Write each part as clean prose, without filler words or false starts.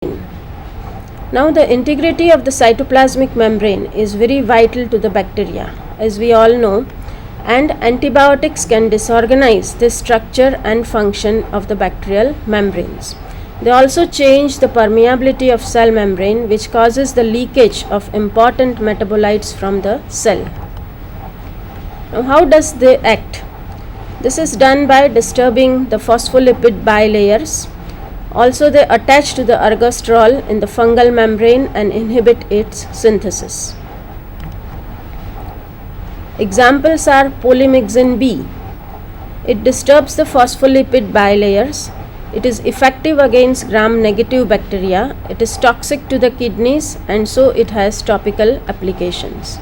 Now, the integrity of the cytoplasmic membrane is very vital to the bacteria, as we all know, and antibiotics can disorganize the structure and function of the bacterial membranes. They also change the permeability of cell membrane, which causes the leakage of important metabolites from the cell. Now, how does they act? This is done by disturbing the phospholipid bilayers. Also, they attach to the ergosterol in the fungal membrane and inhibit its synthesis. Examples are polymyxin B. It disturbs the phospholipid bilayers. It is effective against gram-negative bacteria. It is toxic to the kidneys, and so it has topical applications.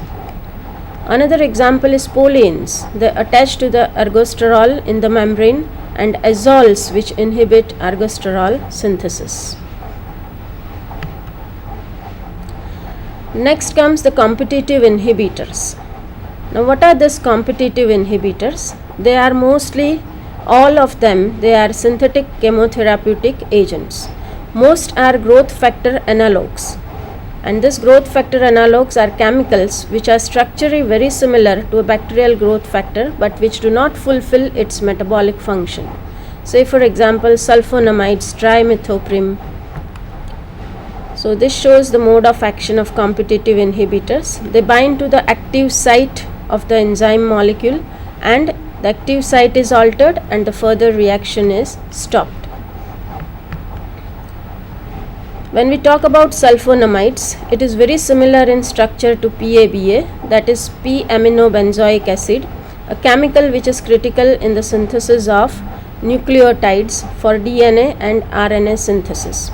Another example is polyenes. They attach to the ergosterol in the membrane, and azoles, which inhibit ergosterol synthesis. Next comes the competitive inhibitors. Now, what are these competitive inhibitors? They are mostly, all of them, they are synthetic chemotherapeutic agents. Most are growth factor analogues, and these growth factor analogues are chemicals which are structurally very similar to a bacterial growth factor but which do not fulfill its metabolic function. Say for example, sulfonamides, trimethoprim. So this shows the mode of action of competitive inhibitors. They bind to the active site of the enzyme molecule, and the active site is altered and the further reaction is stopped. When we talk about sulfonamides, it is very similar in structure to PABA, that is p-aminobenzoic acid, a chemical which is critical in the synthesis of nucleotides for DNA and RNA synthesis.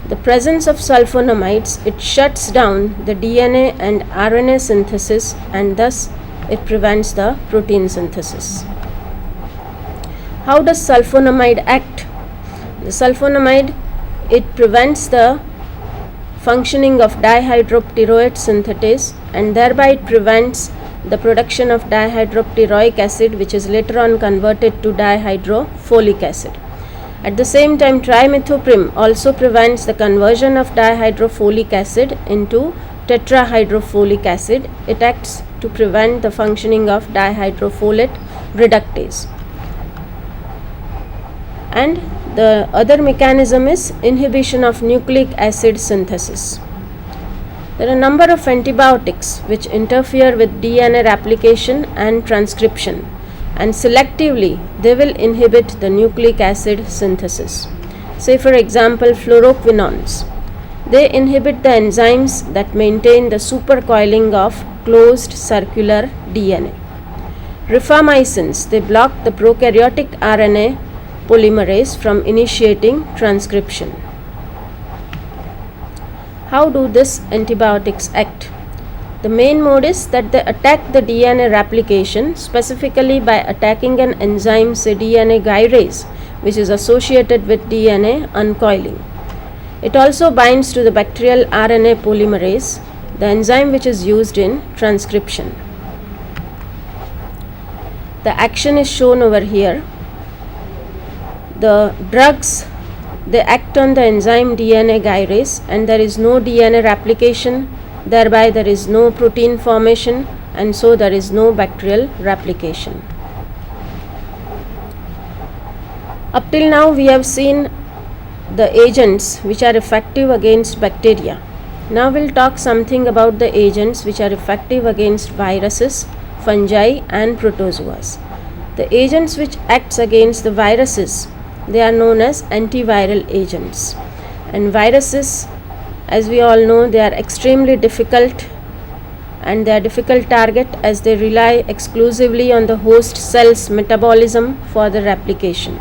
The presence of sulfonamides, it shuts down the DNA and RNA synthesis, and thus it prevents the protein synthesis. How does sulfonamide act? The sulfonamide, it prevents the functioning of dihydropteroate synthetase, and thereby it prevents the production of dihydropteroic acid, which is later on converted to dihydrofolic acid. At the same time, trimethoprim also prevents the conversion of dihydrofolic acid into tetrahydrofolic acid. It acts to prevent the functioning of dihydrofolate reductase. And the other mechanism is inhibition of nucleic acid synthesis. There are a number of antibiotics which interfere with DNA replication and transcription, and selectively they will inhibit the nucleic acid synthesis. Say for example, fluoroquinones. They inhibit the enzymes that maintain the supercoiling of closed circular DNA. Rifamycins, they block the prokaryotic RNA polymerase from initiating transcription. How do these antibiotics act? The main mode is that they attack the DNA replication, specifically by attacking an enzyme, say DNA gyrase, which is associated with DNA uncoiling. It also binds to the bacterial RNA polymerase, the enzyme which is used in transcription. The action is shown over here. The drugs, they act on the enzyme DNA gyrase, and there is no DNA replication, thereby there is no protein formation, and so there is no bacterial replication. Up till now we have seen the agents which are effective against bacteria. Now we'll talk something about the agents which are effective against viruses, fungi and protozoas. The agents which acts against the viruses, they are known as antiviral agents. And viruses, as we all know, they are extremely difficult, and they are difficult target as they rely exclusively on the host cell's metabolism for the replication.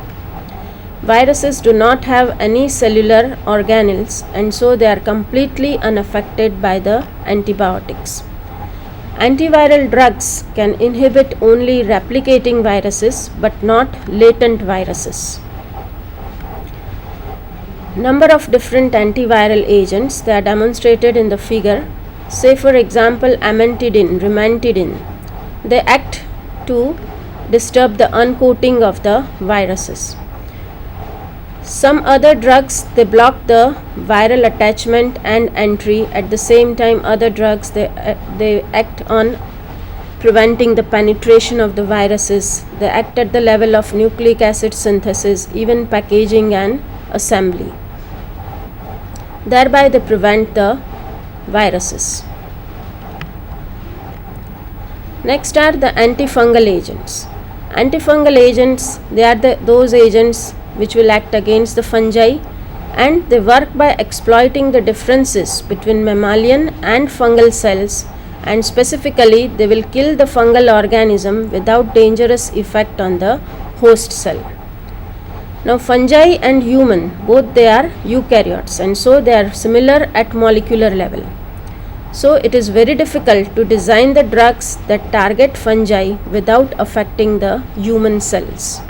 Viruses do not have any cellular organelles, and so they are completely unaffected by the antibiotics. Antiviral drugs can inhibit only replicating viruses but not latent viruses. Number of different antiviral agents, they are demonstrated in the figure. Say for example, amantadine, rimantadine. They act to disturb the uncoating of the viruses. Some other drugs, they block the viral attachment and entry. At the same time, other drugs, they act on preventing the penetration of the viruses. They act at the level of nucleic acid synthesis, even packaging and assembly. Thereby they prevent the viruses. Next are the antifungal agents. Antifungal agents, they are those agents which will act against the fungi, and they work by exploiting the differences between mammalian and fungal cells, and specifically they will kill the fungal organism without dangerous effect on the host cell. Now fungi and human, both they are eukaryotes, and so they are similar at molecular level. So it is very difficult to design the drugs that target fungi without affecting the human cells.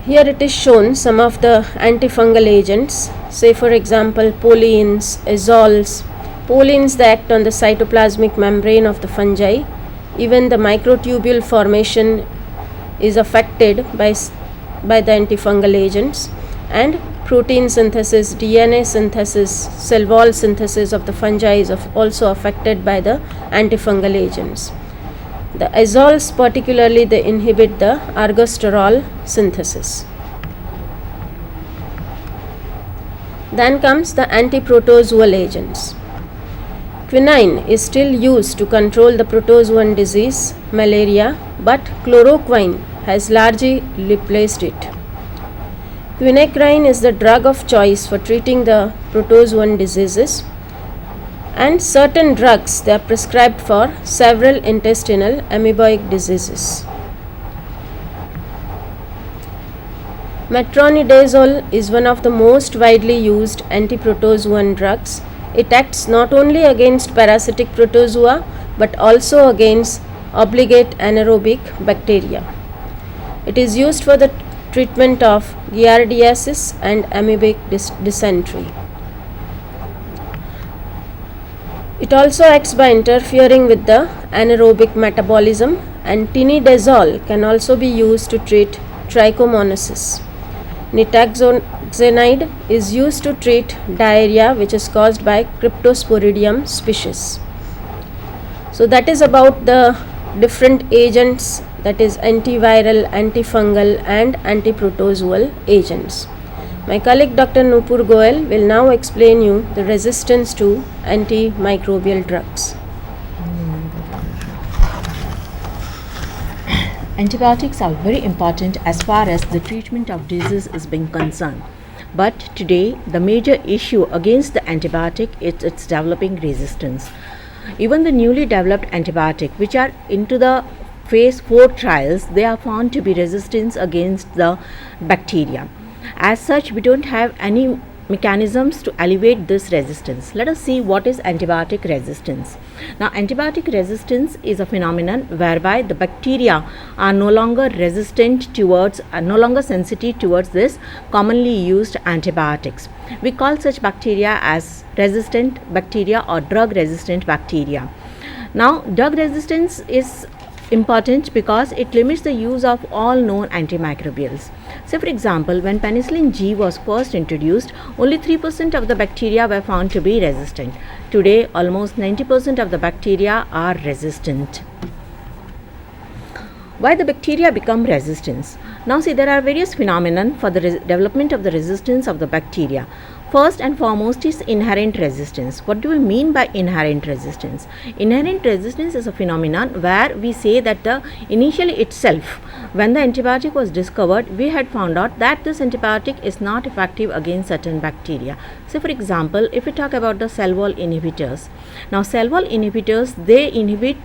Here it is shown some of the antifungal agents, say for example polines, azoles. Polines, they act on the cytoplasmic membrane of the fungi. Even the microtubule formation is affected by the antifungal agents, and protein synthesis, DNA synthesis, cell wall synthesis of the fungi is also affected by the antifungal agents. The azoles particularly, they inhibit the ergosterol synthesis. Then comes the antiprotozoal agents. Quinine is still used to control the protozoan disease, malaria, but chloroquine has largely replaced it. Quinacrine is the drug of choice for treating the protozoan diseases, and certain drugs, they are prescribed for several intestinal amoebic diseases. Metronidazole is one of the most widely used antiprotozoan drugs. It acts not only against parasitic protozoa but also against obligate anaerobic bacteria. It is used for the treatment of giardiasis and amoebic dysentery. It also acts by interfering with the anaerobic metabolism, and tinidazole can also be used to treat trichomonasis. Nitazoxanide is used to treat diarrhea which is caused by Cryptosporidium species. So that is about the different agents, that is antiviral, antifungal and antiprotozoal agents. My colleague Dr. Nupur Goel will now explain you the resistance to antimicrobial drugs. Antibiotics are very important as far as the treatment of disease is being concerned. But today, the major issue against the antibiotic is its developing resistance. Even the newly developed antibiotic, which are into the phase 4 trials, they are found to be resistant against the bacteria. As such, we don't have any mechanisms to alleviate this resistance. Let us see what is antibiotic resistance. Now, antibiotic resistance is a phenomenon whereby the bacteria are no longer sensitive towards this commonly used antibiotics. We call such bacteria as resistant bacteria or drug resistant bacteria. Now, drug resistance is important because it limits the use of all known antimicrobials. So, for example, when penicillin G was first introduced, only 3% of the bacteria were found to be resistant. Today, almost 90% of the bacteria are resistant. Why the bacteria become resistant? Now, see, there are various phenomena for the development of the resistance of the bacteria. First and foremost is inherent resistance. What do we mean by inherent resistance? Inherent resistance is a phenomenon where we say that initially itself, when the antibiotic was discovered, we had found out that this antibiotic is not effective against certain bacteria. So, for example, if we talk about the cell wall inhibitors. Now, cell wall inhibitors, they inhibit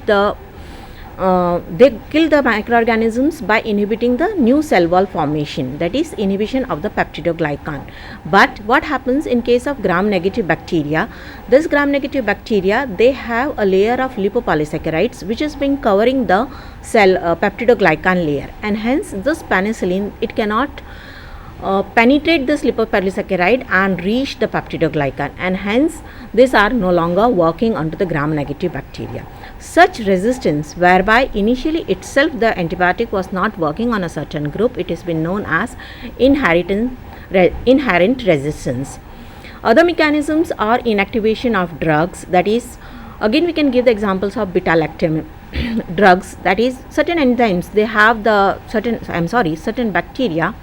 they kill the microorganisms by inhibiting the new cell wall formation, that is inhibition of the peptidoglycan. But what happens in case of gram-negative bacteria? This gram-negative bacteria, they have a layer of lipopolysaccharides which is being covering the cell peptidoglycan layer, and hence this penicillin, it cannot penetrate this lipopolysaccharide and reach the peptidoglycan, and hence these are no longer working onto the gram-negative bacteria. Such resistance, whereby initially itself the antibiotic was not working on a certain group, it has been known as inherent resistance. Other mechanisms are inactivation of drugs, that is, again we can give the examples of beta-lactam drugs, that is, certain enzymes, they have the certain bacteria,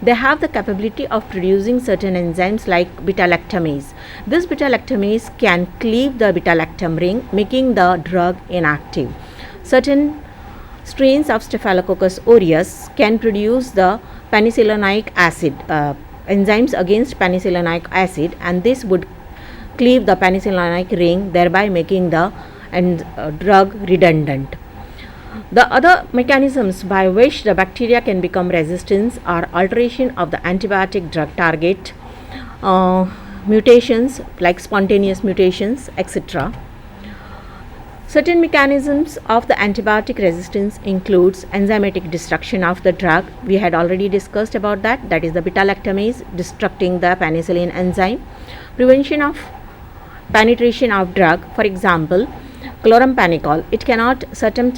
they have the capability of producing certain enzymes like beta-lactamase. This beta-lactamase can cleave the beta-lactam ring, making the drug inactive. Certain strains of Staphylococcus aureus can produce the penicillinic acid, enzymes against penicillinic acid, and this would cleave the penicillinic ring, thereby making the drug redundant. The other mechanisms by which the bacteria can become resistant are alteration of the antibiotic drug target, mutations like spontaneous mutations, etc. Certain mechanisms of the antibiotic resistance includes enzymatic destruction of the drug. We had already discussed about that, that is the beta-lactamase destructing the penicillin enzyme. Prevention of penetration of drug, for example, chloramphenicol, it cannot, certain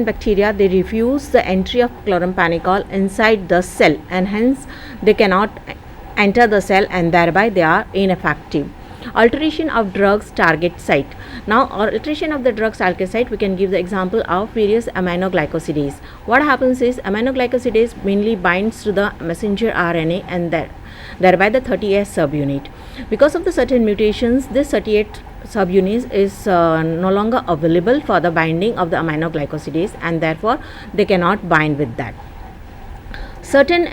bacteria, they refuse the entry of chloramphenicol inside the cell, and hence they cannot enter the cell, and thereby they are ineffective. Alteration of drugs target site. Now, alteration of the drugs target site, we can give the example of various aminoglycosidase. What happens is aminoglycosidase mainly binds to the messenger RNA and thereby the 30S subunit. Because of the certain mutations, this 38 subunit is no longer available for the binding of the aminoglycosidase, and therefore they cannot bind with that. Certain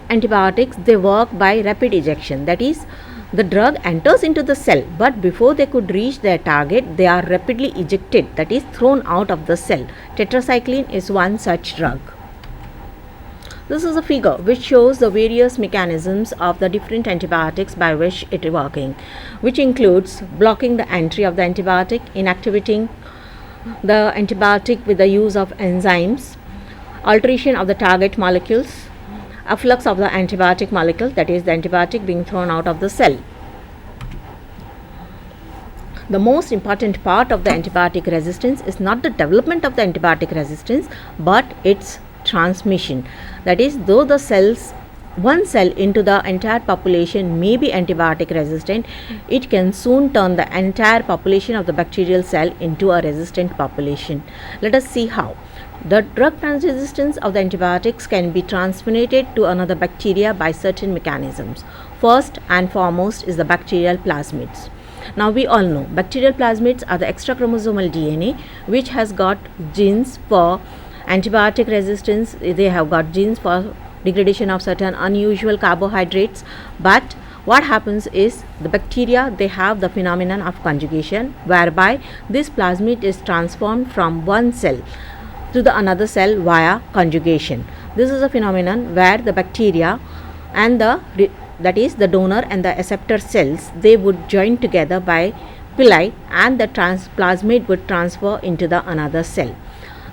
antibiotics, they work by rapid ejection, that is, the drug enters into the cell, but before they could reach their target, they are rapidly ejected, that is, thrown out of the cell. Tetracycline is one such drug. This is a figure which shows the various mechanisms of the different antibiotics by which it is working, which includes blocking the entry of the antibiotic, inactivating the antibiotic with the use of enzymes, alteration of the target molecules, efflux of the antibiotic molecule, that is, the antibiotic being thrown out of the cell. The most important part of the antibiotic resistance is not the development of the antibiotic resistance, but its transmission. That is, though the cells, one cell into the entire population may be antibiotic resistant, it can soon turn the entire population of the bacterial cell into a resistant population. Let us see how. The drug resistance of the antibiotics can be transmitted to another bacteria by certain mechanisms. First and foremost is the bacterial plasmids. Now we all know bacterial plasmids are the extra chromosomal DNA which has got genes for antibiotic resistance. They have got genes for degradation of certain unusual carbohydrates, but what happens is the bacteria, they have the phenomenon of conjugation, whereby this plasmid is transformed from one cell to the another cell via conjugation. This is a phenomenon where the bacteria and that is the donor and the acceptor cells, they would join together by pili, and the plasmid would transfer into the another cell.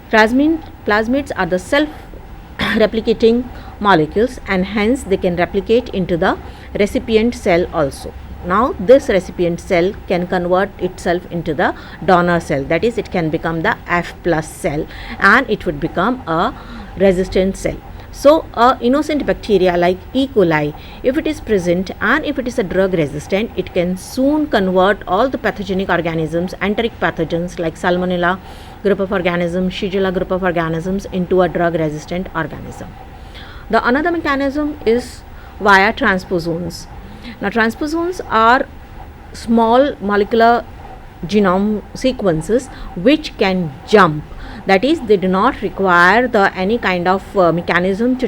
Plasmids are the self-replicating molecules, and hence they can replicate into the recipient cell also. Now this recipient cell can convert itself into the donor cell, that is, it can become the F plus cell, and it would become a resistant cell. So a innocent bacteria like E. coli, if it is present and if it is a drug resistant, it can soon convert all the pathogenic organisms, enteric pathogens like Salmonella group of organisms, Shigella group of organisms, into a drug resistant organism. The another mechanism is via transposons. Now transposons are small molecular genome sequences which can jump, that is, they do not require any kind of mechanism to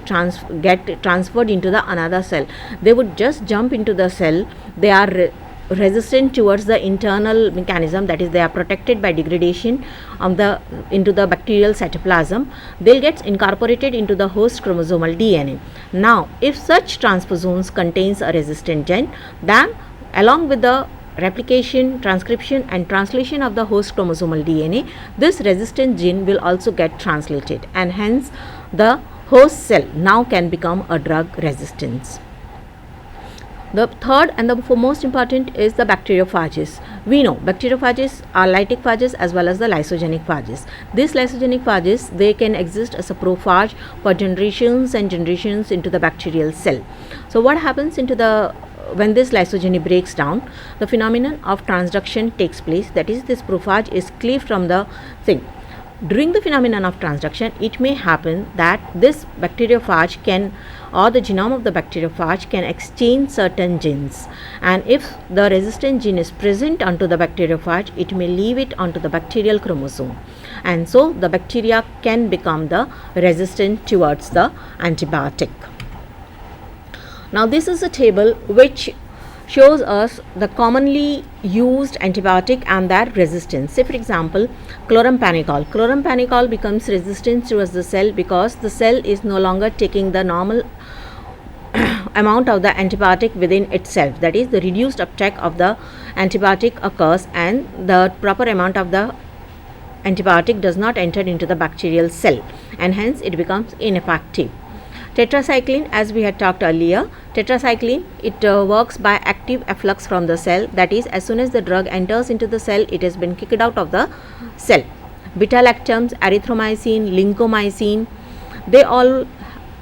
get transferred into the another cell. They would just jump into the cell. They are resistant towards the internal mechanism, that is, they are protected by degradation into the bacterial cytoplasm. They'll get incorporated into the host chromosomal DNA. Now if such transposons contains a resistant gene, then along with the replication, transcription and translation of the host chromosomal DNA, this resistant gene will also get translated, and hence the host cell now can become a drug resistance. The third and the most important is the bacteriophages. We know bacteriophages are lytic phages as well as the lysogenic phages. These lysogenic phages, they can exist as a prophage for generations and generations into the bacterial cell. So what happens when this lysogeny breaks down, the phenomenon of transduction takes place. That is, this prophage is cleaved from the thing. During the phenomenon of transduction, it may happen that this bacteriophage or the genome of the bacteriophage can exchange certain genes, and if the resistant gene is present onto the bacteriophage, it may leave it onto the bacterial chromosome, and so the bacteria can become the resistant towards the antibiotic. Now this is a table which shows us the commonly used antibiotic and their resistance. Say for example, chloramphenicol. Chloramphenicol becomes resistant towards the cell because the cell is no longer taking the normal amount of the antibiotic within itself. That is, the reduced uptake of the antibiotic occurs and the proper amount of the antibiotic does not enter into the bacterial cell, and hence it becomes ineffective. Tetracycline, as we had talked earlier, tetracycline, it works by active efflux from the cell. That is, as soon as the drug enters into the cell, it has been kicked out of the cell. Beta-lactams, erythromycin, lincomycin, they all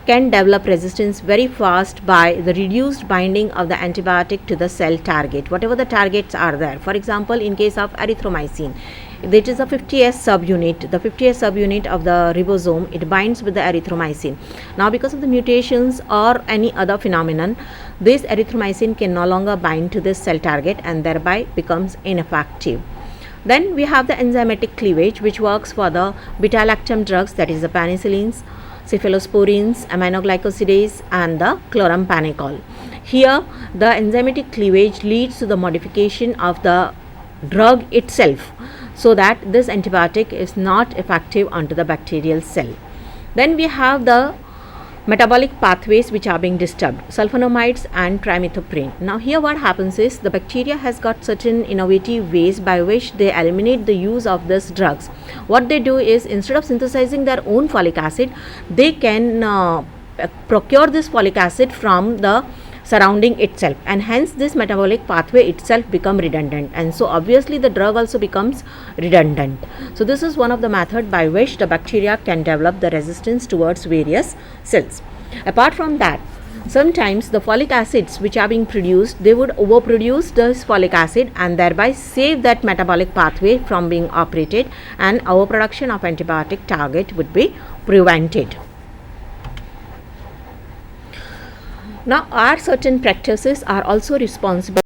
can develop resistance very fast by the reduced binding of the antibiotic to the cell target, whatever the targets are there. For example, in case of erythromycin, it is a 50S subunit. The 50S subunit of the ribosome, it binds with the erythromycin. Now because of the mutations or any other phenomenon, this erythromycin can no longer bind to this cell target and thereby becomes ineffective. Then we have the enzymatic cleavage, which works for the beta-lactam drugs, that is the penicillins, cephalosporins, aminoglycosidase, and the chloramphenicol. Here the enzymatic cleavage leads to the modification of the drug itself, so that this antibiotic is not effective onto the bacterial cell. Then we have the metabolic pathways which are being disturbed, sulfonamides and trimethoprim. Now here what happens is, the bacteria has got certain innovative ways by which they eliminate the use of these drugs. What they do is, instead of synthesizing their own folic acid, they can procure this folic acid from the surrounding itself, and hence this metabolic pathway itself become redundant, and so obviously the drug also becomes redundant. So this is one of the method by which the bacteria can develop the resistance towards various cells. Apart from that, sometimes the folic acids which are being produced, they would overproduce this folic acid and thereby save that metabolic pathway from being operated, and overproduction of antibiotic target would be prevented. Now, certain practices are also responsible